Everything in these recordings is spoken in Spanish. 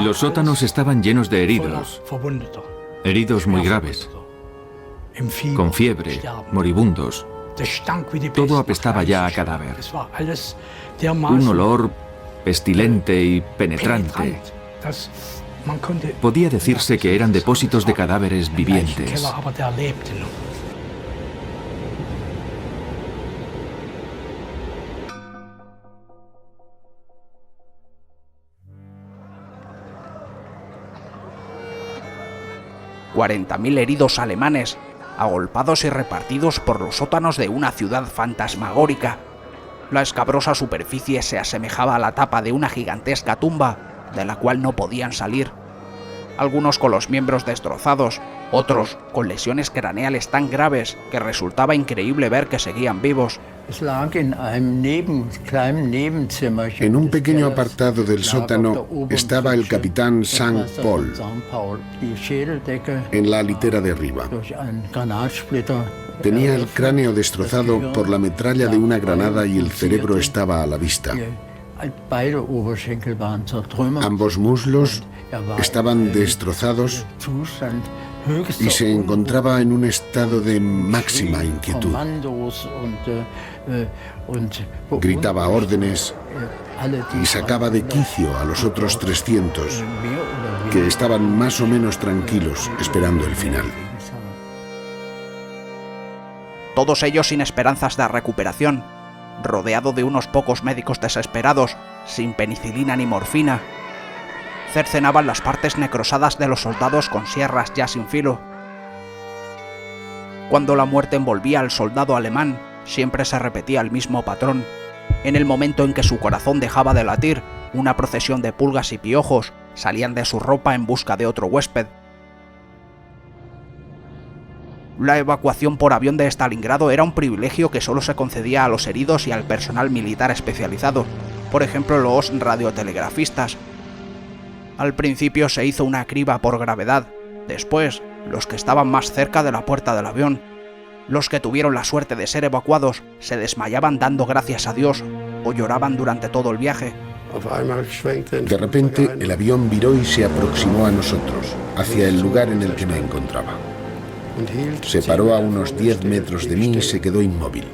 Los sótanos estaban llenos de heridos, heridos muy graves, con fiebre, moribundos. Todo apestaba ya a cadáver. Un olor pestilente y penetrante. Podía decirse que eran depósitos de cadáveres vivientes. $40.000 heridos alemanes, agolpados y repartidos por los sótanos de una ciudad fantasmagórica. La escabrosa superficie se asemejaba a la tapa de una gigantesca tumba, de la cual no podían salir. Algunos con los miembros destrozados, otros con lesiones craneales tan graves que resultaba increíble ver que seguían vivos. En un pequeño apartado del sótano estaba el capitán St. Paul, en la litera de arriba. Tenía el cráneo destrozado por la metralla de una granada y el cerebro estaba a la vista. Ambos muslos estaban destrozados y se encontraba en un estado de máxima inquietud. Gritaba órdenes y sacaba de quicio a los otros 300, que estaban más o menos tranquilos esperando el final. Todos ellos sin esperanzas de recuperación, rodeado de unos pocos médicos desesperados, sin penicilina ni morfina. Cercenaban las partes necrosadas de los soldados con sierras ya sin filo. Cuando la muerte envolvía al soldado alemán, siempre se repetía el mismo patrón. En el momento en que su corazón dejaba de latir, una procesión de pulgas y piojos salían de su ropa en busca de otro huésped. La evacuación por avión de Stalingrado era un privilegio que solo se concedía a los heridos y al personal militar especializado, por ejemplo los radiotelegrafistas. Al principio se hizo una criba por gravedad, después los que estaban más cerca de la puerta del avión. Los que tuvieron la suerte de ser evacuados se desmayaban dando gracias a Dios o lloraban durante todo el viaje. De repente el avión viró y se aproximó a nosotros, hacia el lugar en el que me encontraba. Se paró a unos 10 metros de mí y se quedó inmóvil.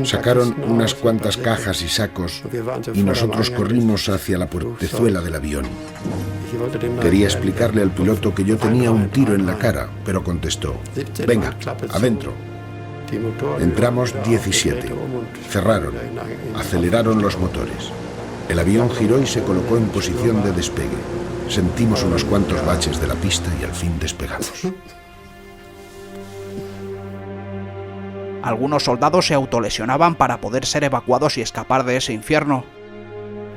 Sacaron unas cuantas cajas y sacos y nosotros corrimos hacia la puertezuela del avión. Quería explicarle al piloto que yo tenía un tiro en la cara, pero contestó: «Venga, adentro». Entramos 17. Cerraron, aceleraron los motores. El avión giró y se colocó en posición de despegue. Sentimos unos cuantos baches de la pista y al fin despegamos. Algunos soldados se autolesionaban para poder ser evacuados y escapar de ese infierno.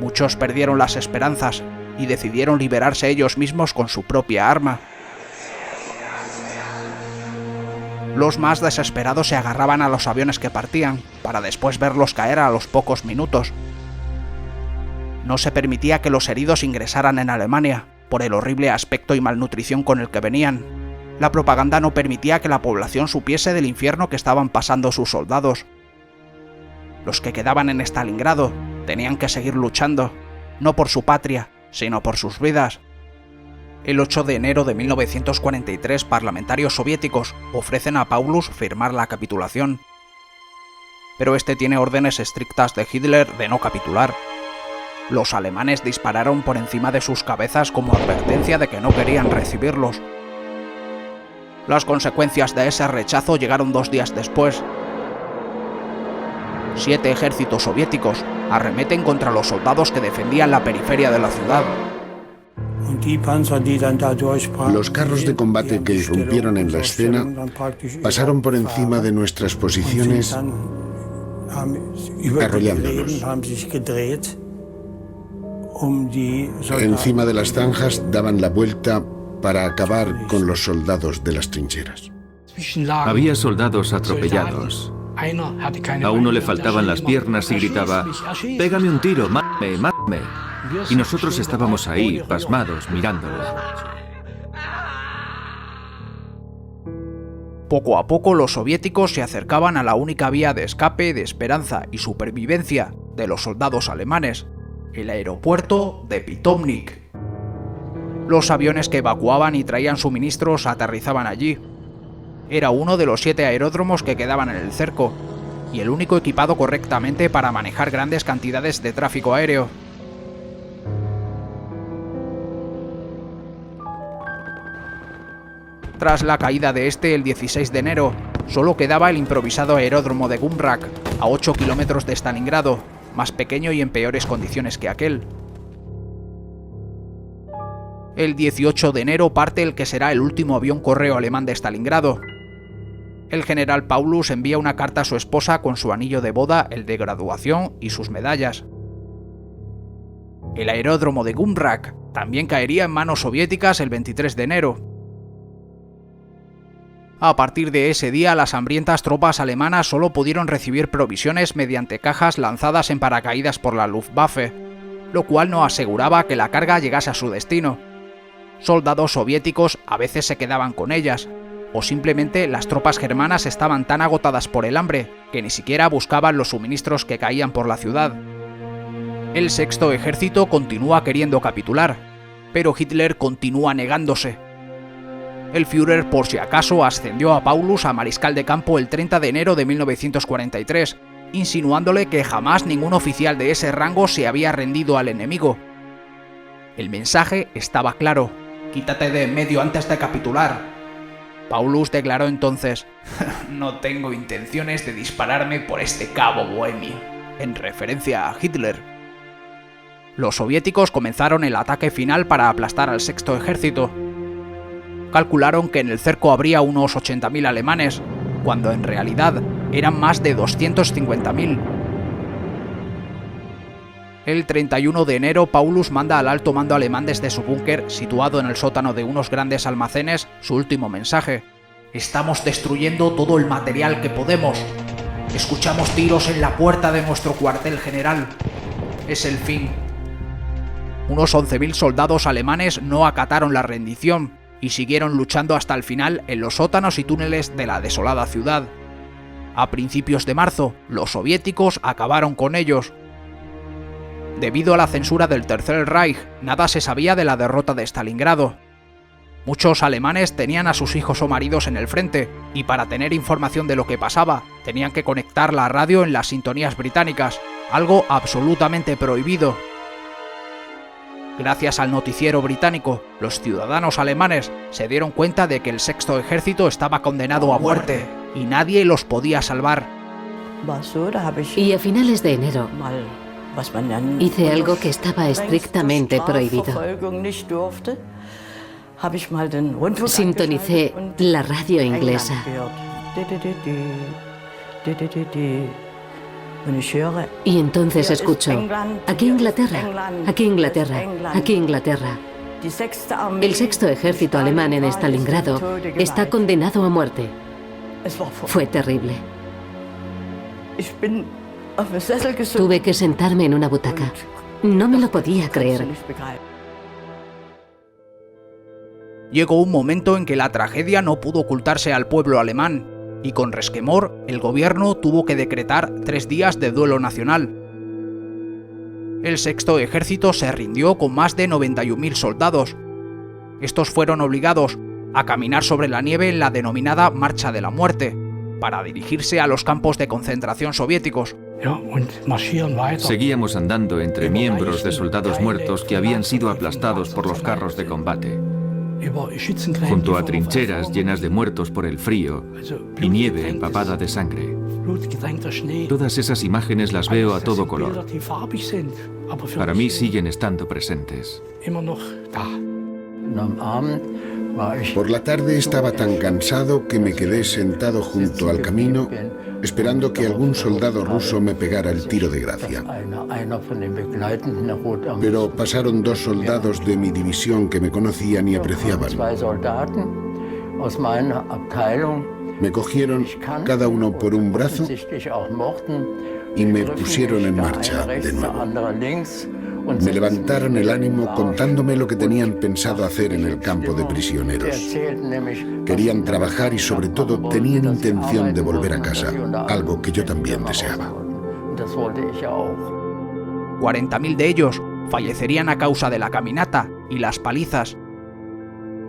Muchos perdieron las esperanzas y decidieron liberarse ellos mismos con su propia arma. Los más desesperados se agarraban a los aviones que partían, para después verlos caer a los pocos minutos. No se permitía que los heridos ingresaran en Alemania, por el horrible aspecto y malnutrición con el que venían. La propaganda no permitía que la población supiese del infierno que estaban pasando sus soldados. Los que quedaban en Stalingrado tenían que seguir luchando, no por su patria, sino por sus vidas. El 8 de enero de 1943, parlamentarios soviéticos ofrecen a Paulus firmar la capitulación. Pero este tiene órdenes estrictas de Hitler de no capitular. Los alemanes dispararon por encima de sus cabezas como advertencia de que no querían recibirlos. Las consecuencias de ese rechazo llegaron 2 días después. 7 ejércitos soviéticos arremeten contra los soldados que defendían la periferia de la ciudad. Los carros de combate que irrumpieron en la escena pasaron por encima de nuestras posiciones, arrollándonos. Encima de las zanjas daban la vuelta para acabar con los soldados de las trincheras. Había soldados atropellados. A uno le faltaban las piernas y gritaba: «Pégame un tiro, mátame, mátame». Y nosotros estábamos ahí, pasmados, mirándolo. Poco a poco los soviéticos se acercaban a la única vía de escape, de esperanza y supervivencia de los soldados alemanes, el aeropuerto de Pitomnik. Los aviones que evacuaban y traían suministros aterrizaban allí. Era uno de los 7 aeródromos que quedaban en el cerco, y el único equipado correctamente para manejar grandes cantidades de tráfico aéreo. Tras la caída de este el 16 de enero, solo quedaba el improvisado aeródromo de Gumrak, a 8 kilómetros de Stalingrado, más pequeño y en peores condiciones que aquel. El 18 de enero parte el que será el último avión correo alemán de Stalingrado. El general Paulus envía una carta a su esposa con su anillo de boda, el de graduación y sus medallas. El aeródromo de Gumrak también caería en manos soviéticas el 23 de enero. A partir de ese día, las hambrientas tropas alemanas solo pudieron recibir provisiones mediante cajas lanzadas en paracaídas por la Luftwaffe, lo cual no aseguraba que la carga llegase a su destino. Soldados soviéticos a veces se quedaban con ellas, o simplemente las tropas germanas estaban tan agotadas por el hambre que ni siquiera buscaban los suministros que caían por la ciudad. El Sexto Ejército continúa queriendo capitular, pero Hitler continúa negándose. El Führer, por si acaso, ascendió a Paulus a mariscal de campo el 30 de enero de 1943, insinuándole que jamás ningún oficial de ese rango se había rendido al enemigo. El mensaje estaba claro: quítate de en medio antes de capitular. Paulus declaró entonces: no tengo intenciones de dispararme por este cabo bohemio, en referencia a Hitler. Los soviéticos comenzaron el ataque final para aplastar al Sexto Ejército. Calcularon que en el cerco habría unos 80.000 alemanes, cuando en realidad eran más de 250.000. El 31 de enero, Paulus manda al alto mando alemán desde su búnker, situado en el sótano de unos grandes almacenes, su último mensaje: estamos destruyendo todo el material que podemos. Escuchamos tiros en la puerta de nuestro cuartel general. Es el fin. Unos 11.000 soldados alemanes no acataron la rendición y siguieron luchando hasta el final en los sótanos y túneles de la desolada ciudad. A principios de marzo, los soviéticos acabaron con ellos. Debido a la censura del Tercer Reich, nada se sabía de la derrota de Stalingrado. Muchos alemanes tenían a sus hijos o maridos en el frente, y para tener información de lo que pasaba, tenían que conectar la radio en las sintonías británicas, algo absolutamente prohibido. Gracias al noticiero británico, los ciudadanos alemanes se dieron cuenta de que el Sexto Ejército estaba condenado a muerte y nadie los podía salvar. Y a finales de enero hice algo que estaba estrictamente prohibido. Sintonicé la radio inglesa. Y entonces escucho: aquí Inglaterra, aquí Inglaterra, aquí Inglaterra. El Sexto Ejército alemán en Stalingrado está condenado a muerte. Fue terrible. Tuve que sentarme en una butaca. No me lo podía creer. Llegó un momento en que la tragedia no pudo ocultarse al pueblo alemán, y con resquemor, el gobierno tuvo que decretar 3 días de duelo nacional. El Sexto Ejército se rindió con más de 91.000 soldados. Estos fueron obligados a caminar sobre la nieve en la denominada Marcha de la Muerte, para dirigirse a los campos de concentración soviéticos. Seguíamos andando entre miembros de soldados muertos que habían sido aplastados por los carros de combate, junto a trincheras llenas de muertos por el frío y nieve empapada de sangre. Todas esas imágenes las veo a todo color. Para mí siguen estando presentes. Por la tarde estaba tan cansado que me quedé sentado junto al camino, esperando que algún soldado ruso me pegara el tiro de gracia. Pero pasaron 2 soldados de mi división que me conocían y apreciaban. Me cogieron cada uno por un brazo y me pusieron en marcha de nuevo. Me levantaron el ánimo contándome lo que tenían pensado hacer en el campo de prisioneros. Querían trabajar y sobre todo tenían intención de volver a casa, algo que yo también deseaba. 40.000 de ellos fallecerían a causa de la caminata y las palizas,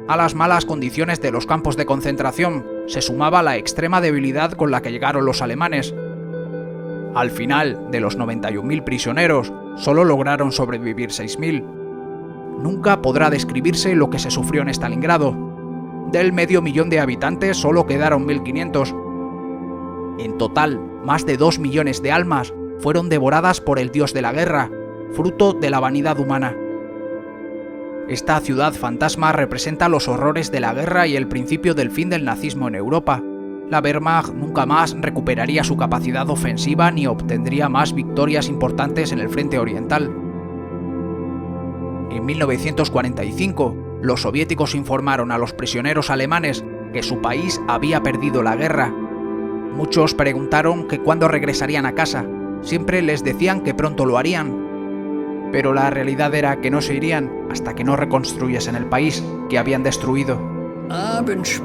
A las malas condiciones de los campos de concentración se sumaba la extrema debilidad con la que llegaron los alemanes. Al final, de los 91.000 prisioneros, solo lograron sobrevivir 6.000. Nunca podrá describirse lo que se sufrió en Stalingrado. Del 500.000 de habitantes solo quedaron 1.500. En total, más de 2 millones de almas fueron devoradas por el dios de la guerra, fruto de la vanidad humana. Esta ciudad fantasma representa los horrores de la guerra y el principio del fin del nazismo en Europa. La Wehrmacht nunca más recuperaría su capacidad ofensiva ni obtendría más victorias importantes en el frente oriental. En 1945, los soviéticos informaron a los prisioneros alemanes que su país había perdido la guerra. Muchos preguntaron que cuándo regresarían a casa. Siempre les decían que pronto lo harían. Pero la realidad era que no se irían hasta que no reconstruyesen el país que habían destruido.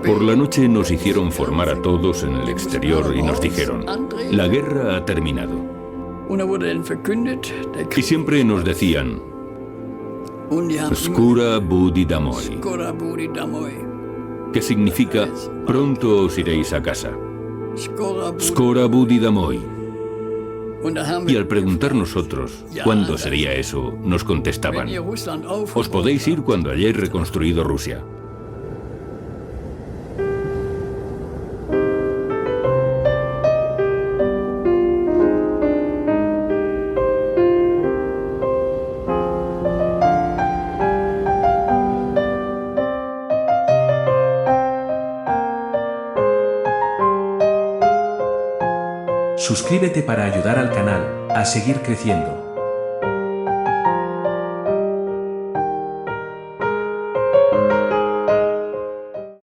Por la noche nos hicieron formar a todos en el exterior y nos dijeron: la guerra ha terminado. Y siempre nos decían: Skora budi damoi, que significa pronto os iréis a casa. Skora budi damoi. Y al preguntar nosotros cuándo sería eso, nos contestaban: os podéis ir cuando hayáis reconstruido Rusia. Suscríbete para ayudar al canal a seguir creciendo.